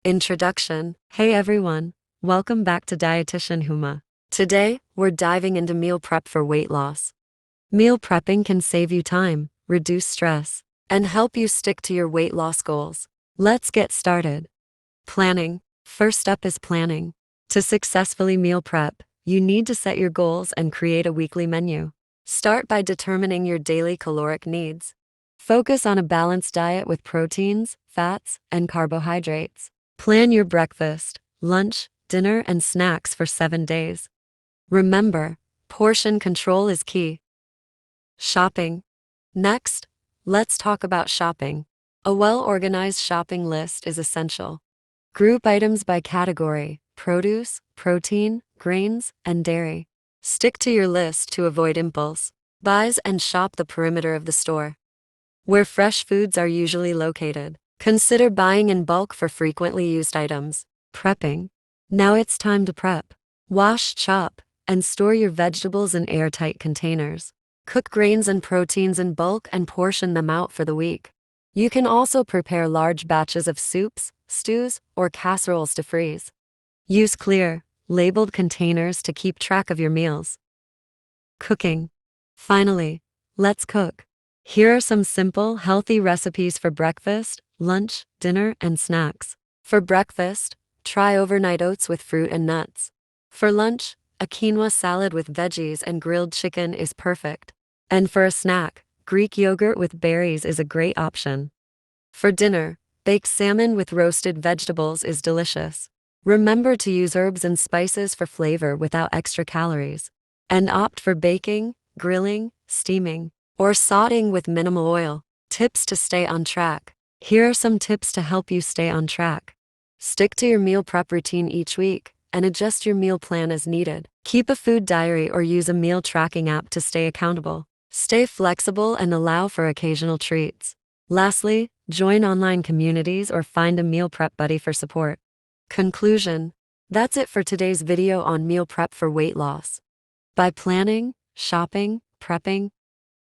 Introduction. Hey everyone, welcome back to Dietitian Huma. Today, we're diving into meal prep for weight loss. Meal prepping can save you time, reduce stress, and help you stick to your weight loss goals. Let's get started. Planning. First up is planning. To successfully meal prep, you need to set your goals and create a weekly menu. Start by determining your daily caloric needs. Focus on a balanced diet with proteins, fats, and carbohydrates. Plan your breakfast, lunch, dinner, and snacks for 7 days. Remember, portion control is key. Shopping. Next, let's talk about shopping. A well-organized shopping list is essential. Group items by category: produce, protein, grains, and dairy. Stick to your list to avoid impulse buys and shop the perimeter of the store. Where fresh foods are usually located, consider buying in bulk for frequently used items. Prepping. Now it's time to prep. Wash, chop, and store your vegetables in airtight containers. Cook grains and proteins in bulk and portion them out for the week. You can also prepare large batches of soups, stews, or casseroles to freeze. Use clear, labeled containers to keep track of your meals. Cooking. Finally, let's cook. Here are some simple, healthy recipes for breakfast, lunch, dinner, and snacks. For breakfast, try overnight oats with fruit and nuts. For lunch, a quinoa salad with veggies and grilled chicken is perfect. And for a snack, Greek yogurt with berries is a great option. For dinner, baked salmon with roasted vegetables is delicious. Remember to use herbs and spices for flavor without extra calories. And opt for baking, grilling, steaming, or sauteing with minimal oil. Tips to stay on track. Here are some tips to help you stay on track. Stick to your meal prep routine each week and adjust your meal plan as needed. Keep a food diary or use a meal tracking app to stay accountable. Stay flexible and allow for occasional treats. Lastly, join online communities or find a meal prep buddy for support. Conclusion. That's it for today's video on meal prep for weight loss. By planning, shopping, prepping,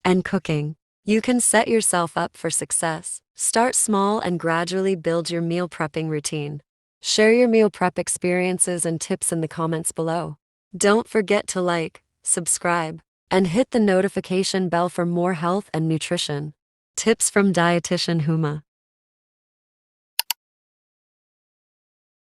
and cooking, you can set yourself up for success. Start small and gradually build your meal prepping routine. Share your meal prep experiences and tips in the comments below. Don't forget to like, subscribe, and hit the notification bell for more health and nutrition tips from Dietitian Huma.